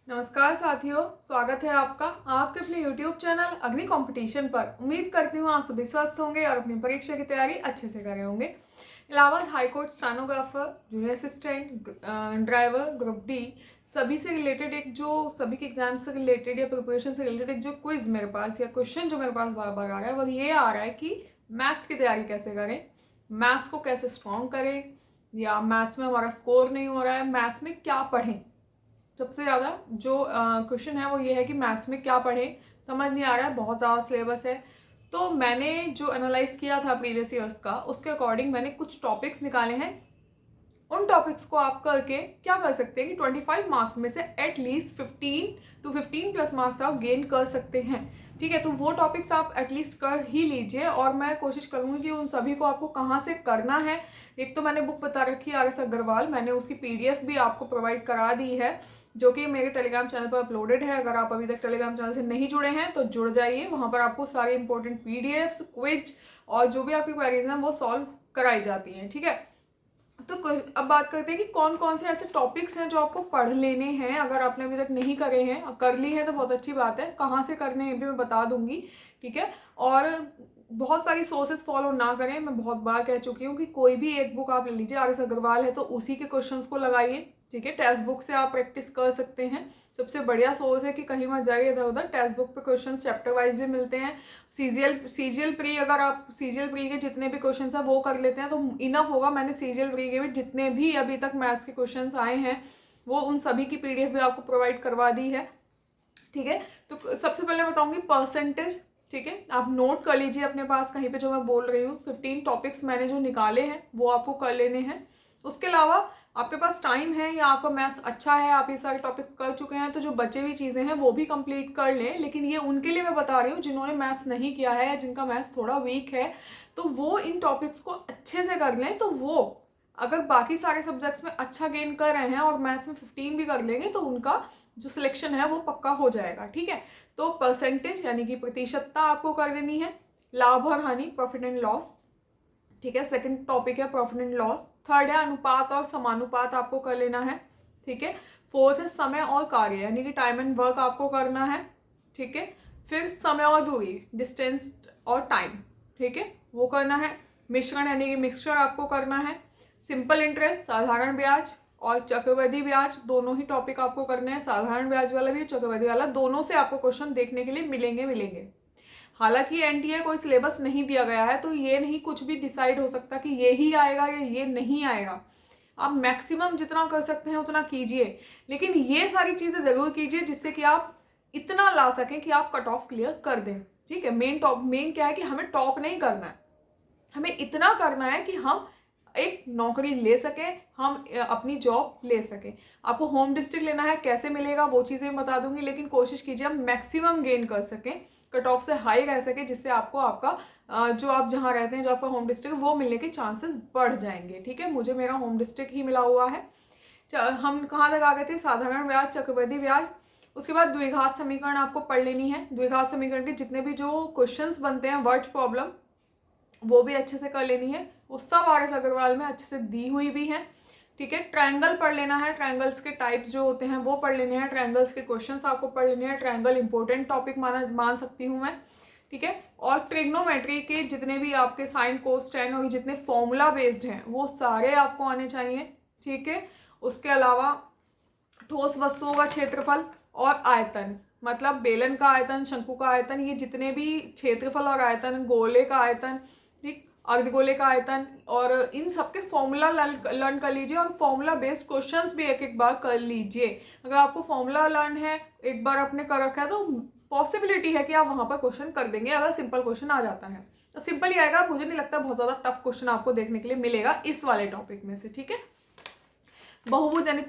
नमस्कार साथियों, स्वागत है आपका आपके अपने YouTube चैनल अग्नि कंपटीशन पर। उम्मीद करती हूँ आप सभी स्वस्थ होंगे और अपनी परीक्षा की तैयारी अच्छे से कर रहे होंगे। Allahabad high court stenographer, junior assistant, driver, group D सभी से रिलेटेड एक जो सभी के एग्जाम से रिलेटेड या प्रिपरेशन से रिलेटेड एक जो क्विज मेरे पास या क्वेश्चन जो मेरे पास बार बार आ रहा है वो ये आ रहा है कि मैथ्स की तैयारी कैसे करें, मैथ्स को कैसे स्ट्रॉन्ग करें, या मैथ्स में हमारा स्कोर नहीं हो रहा है, मैथ्स में क्या पढ़ें। सबसे ज़्यादा जो क्वेश्चन है वो ये है कि मैथ्स में क्या पढ़ें, समझ नहीं आ रहा है, बहुत ज़्यादा सिलेबस है। तो मैंने जो एनालाइज किया था प्रीवियस ईयर्स का, उसके अकॉर्डिंग मैंने कुछ टॉपिक्स निकाले हैं। उन टॉपिक्स को आप करके क्या कर सकते हैं कि 25 मार्क्स में से एटलीस्ट 15 प्लस मार्क्स आप गेन कर सकते हैं। ठीक है, तो वो टॉपिक्स आप एटलीस्ट कर ही लीजिए और मैं कोशिश करूंगी कि उन सभी को आपको कहाँ से करना है। एक तो मैंने बुक बता रखी है RS अग्रवाल, मैंने उसकी PDF भी आपको प्रोवाइड करा दी है जो कि मेरे टेलीग्राम चैनल पर अपलोडेड है। अगर आप अभी तक टेलीग्राम चैनल से नहीं जुड़े हैं तो जुड़ जाइए, वहां पर आपको सारे इंपॉर्टेंट PDFs, क्विज और जो भी आपकी क्वेरीज हैं वो सॉल्व कराई जाती हैं। ठीक है, तो अब बात करते हैं कि कौन कौन से ऐसे टॉपिक्स हैं जो आपको पढ़ लेने हैं। अगर आपने अभी तक नहीं करे हैं, कर ली है तो बहुत अच्छी बात है, कहाँ से करने हैं ये भी मैं बता दूंगी। ठीक है, और बहुत सारी सोर्सेज फॉलो ना करें। मैं बहुत बार कह चुकी हूँ कि कोई भी एक बुक आप ले लीजिए, RS अग्रवाल है तो उसी के क्वेश्चंस को लगाइए। ठीक है, टेक्स्ट बुक से आप प्रैक्टिस कर सकते हैं, सबसे बढ़िया सोर्स है कि कहीं मत जाइए इधर उधर। टेक्स्ट बुक पे क्वेश्चन चैप्टर वाइज भी मिलते हैं। सीजीएल प्री, अगर आप सीजीएल प्री के जितने भी क्वेश्चंस हैं वो कर लेते हैं तो इनफ होगा। मैंने सीजीएल प्री के भी जितने भी अभी तक मैथ्स के क्वेश्चंस आए हैं वो उन सभी की PDF भी आपको प्रोवाइड करवा दी है। ठीक है, तो सबसे पहले बताऊंगी परसेंटेज। ठीक है, आप नोट कर लीजिए अपने पास कहीं पे जो मैं बोल रही हूँ। 15 टॉपिक्स मैंने जो निकाले हैं वो आपको कर लेने हैं। उसके अलावा आपके पास टाइम है या आपका मैथ्स अच्छा है, आप ये सारे टॉपिक्स कर चुके हैं, तो जो बचे हुई चीज़ें हैं वो भी कंप्लीट कर लें। लेकिन ये उनके लिए मैं बता रही हूँ जिन्होंने मैथ्स नहीं किया है या जिनका मैथ्स थोड़ा वीक है, तो वो इन टॉपिक्स को अच्छे से कर लें। तो वो अगर बाकी सारे सब्जेक्ट्स में अच्छा गेन कर रहे हैं और मैथ्स में 15 भी कर लेंगे तो उनका जो सिलेक्शन है वो पक्का हो जाएगा। ठीक है, तो परसेंटेज यानी कि प्रतिशतता आपको कर लेनी है। लाभ और हानि, प्रॉफिट एंड लॉस। ठीक है, सेकंड टॉपिक है प्रॉफिट एंड लॉस। थर्ड है अनुपात और समानुपात आपको कर लेना है। ठीक है, फोर्थ है समय और कार्य यानी कि टाइम एंड वर्क आपको करना है। ठीक है, फिर समय और दूरी, डिस्टेंस और टाइम। ठीक है, वो करना है। मिश्रण यानी कि मिक्सचर आपको करना है। सिंपल इंटरेस्ट, साधारण ब्याज और चक्रवृद्धि ब्याज, दोनों ही टॉपिक आपको करने हैं। साधारण ब्याज वाला भी, चक्रवृद्धि वाला, दोनों से आपको क्वेश्चन देखने के लिए मिलेंगे। हालांकि एनटीए कोई सिलेबस नहीं दिया गया है तो ये नहीं कुछ भी डिसाइड हो सकता कि ये ही आएगा या ये नहीं आएगा। आप मैक्सिमम जितना कर सकते हैं उतना कीजिए, लेकिन ये सारी चीजें जरूर कीजिए जिससे कि आप इतना ला सकें कि आप कट ऑफ क्लियर कर दें। ठीक है, मेन क्या है कि हमें टॉप नहीं करना है, हमें इतना करना है कि हम एक नौकरी ले सकें, हम अपनी जॉब ले सकें। आपको होम डिस्ट्रिक्ट लेना है, कैसे मिलेगा वो चीज़ें मैं बता दूंगी, लेकिन कोशिश कीजिए हम मैक्सिमम गेन कर सकें, कट ऑफ से हाई रह सके, जिससे आपको आपका जो आप जहाँ रहते हैं, जो आपका होम डिस्ट्रिक्ट, वो मिलने के चांसेस बढ़ जाएंगे। ठीक है, मुझे मेरा होम डिस्ट्रिक्ट ही मिला हुआ है। हम कहाँ तक आ गए थे? साधारण ब्याज, चक्रवृद्धि ब्याज। उसके बाद द्विघात समीकरण आपको पढ़ लेनी है। द्विघात समीकरण के जितने भी जो क्वेश्चंस बनते हैं, वर्ड प्रॉब्लम, वो भी अच्छे से कर लेनी है। वो सब RS अग्रवाल में अच्छे से दी हुई भी है। ठीक है, ट्रायंगल पढ़ लेना है, ट्रायंगल्स के टाइप्स जो होते हैं वो पढ़ लेने हैं, ट्रायंगल्स के क्वेश्चंस आपको पढ़ लेने हैं। ट्रायंगल इंपॉर्टेंट टॉपिक मान सकती हूँ मैं। ठीक है, और ट्रिग्नोमेट्री के जितने भी आपके साइन कोस टेन और जितने फॉर्मूला बेस्ड हैं वो सारे आपको आने चाहिए। ठीक है, उसके अलावा ठोस वस्तुओं का क्षेत्रफल और आयतन, मतलब बेलन का आयतन, शंकु का आयतन, ये जितने भी क्षेत्रफल और आयतन, गोले का आयतन, ठीक, अर्धगोले का आयतन, और इन सबके फॉर्मूला लर्न कर लीजिए और फॉर्मूला बेस्ड क्वेश्चंस भी एक एक बार कर लीजिए। अगर आपको फॉर्मूला लर्न है, एक बार आपने कर रखा है, तो पॉसिबिलिटी है कि आप वहां पर क्वेश्चन कर देंगे अगर सिंपल क्वेश्चन आ जाता है तो सिंपल ही आएगा। मुझे नहीं लगता बहुत ज्यादा टफ क्वेश्चन आपको देखने के लिए मिलेगा इस वाले टॉपिक में से। ठीक है, बहुभुज यानी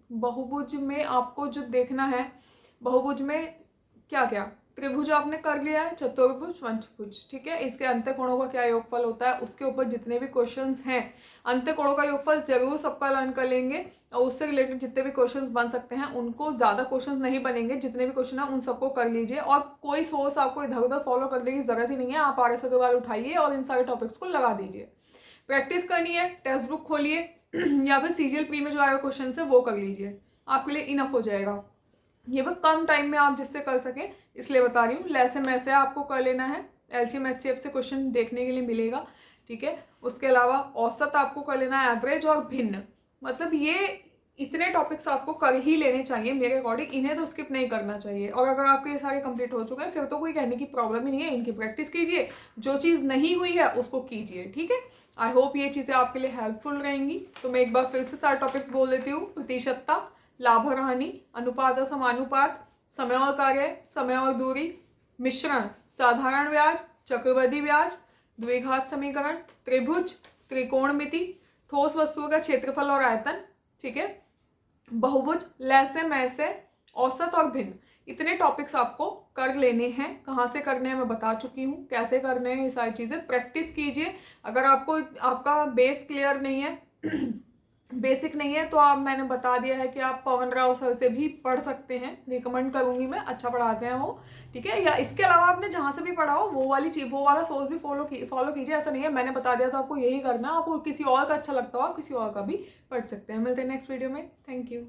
बहुभुज में आपको जो देखना है, बहुभुज में क्या क्या, त्रिभुज आपने कर लिया है, चतुर्भुज, पंचभुज। ठीक है, इसके अंत्यकोणों का क्या योगफल होता है, उसके ऊपर जितने भी क्वेश्चंस हैं, अंत्यकोणों का योगफल जरूर सबका लर्न कर लेंगे और उससे रिलेटेड जितने भी क्वेश्चंस बन सकते हैं उनको, ज्यादा क्वेश्चंस नहीं बनेंगे, जितने भी क्वेश्चन है उन सबको कर लीजिए। और कोई सोर्स आपको इधर उधर फॉलो करने की जरूरत ही नहीं है, आप RS अग्रवाल उठाइए और इन सारे टॉपिक्स को लगा दीजिए। प्रैक्टिस करनी है, टेक्स्ट बुक खोलिए या फिर सीजीएल प्री में जो आया क्वेश्चन है वो कर लीजिए। आपके लिए इनफ हो जाएगा। ये भी कम टाइम में आप जिससे कर सकें इसलिए बता रही हूँ। लेसन ऐसे आपको कर लेना है, एलसीएम एचसीएफ से क्वेश्चन देखने के लिए मिलेगा, ठीक है। उसके अलावा औसत आपको कर लेना है, एवरेज और भिन्न, मतलब ये इतने टॉपिक्स आपको कर ही लेने चाहिए मेरे अकॉर्डिंग, इन्हें तो स्किप नहीं करना चाहिए। और अगर आपके ये सारे कंप्लीट हो चुके हैं फिर तो कोई कहने की प्रॉब्लम ही नहीं है, इनकी प्रैक्टिस कीजिए, जो चीज़ नहीं हुई है उसको कीजिए, ठीक है। आई होप ये चीज़ें आपके लिए हेल्पफुल रहेंगी। तो मैं एक बार फिर से सारे टॉपिक्स बोल देती हूँ। प्रतिशतता, लाभ और हानि, अनुपात और समानुपात, समय और कार्य, समय और दूरी, मिश्रण, साधारण ब्याज, चक्रवृद्धि ब्याज, द्विघात समीकरण, त्रिभुज, त्रिकोणमिति, ठोस वस्तुओं का क्षेत्रफल और आयतन, ठीक है, बहुभुज, लैसे मैसे, औसत और भिन्न, इतने टॉपिक्स आपको कर लेने हैं। कहाँ से करने हैं मैं बता चुकी हूँ, कैसे करने हैं ये सारी चीज़ें प्रैक्टिस कीजिए। अगर आपको आपका बेस क्लियर नहीं है बेसिक नहीं है तो आप, मैंने बता दिया है कि आप पवन राव सर से भी पढ़ सकते हैं, रिकमेंड करूंगी मैं, अच्छा पढ़ाते हैं वो, ठीक है। या इसके अलावा आपने जहाँ से भी पढ़ा हो वो वाली चीज, वो वाला सोर्स भी फॉलो कीजिए। ऐसा नहीं है मैंने बता दिया तो आपको यही करना, आपको किसी और का अच्छा लगता हो आप किसी और का भी पढ़ सकते हैं। मिलते हैं नेक्स्ट वीडियो में, थैंक यू।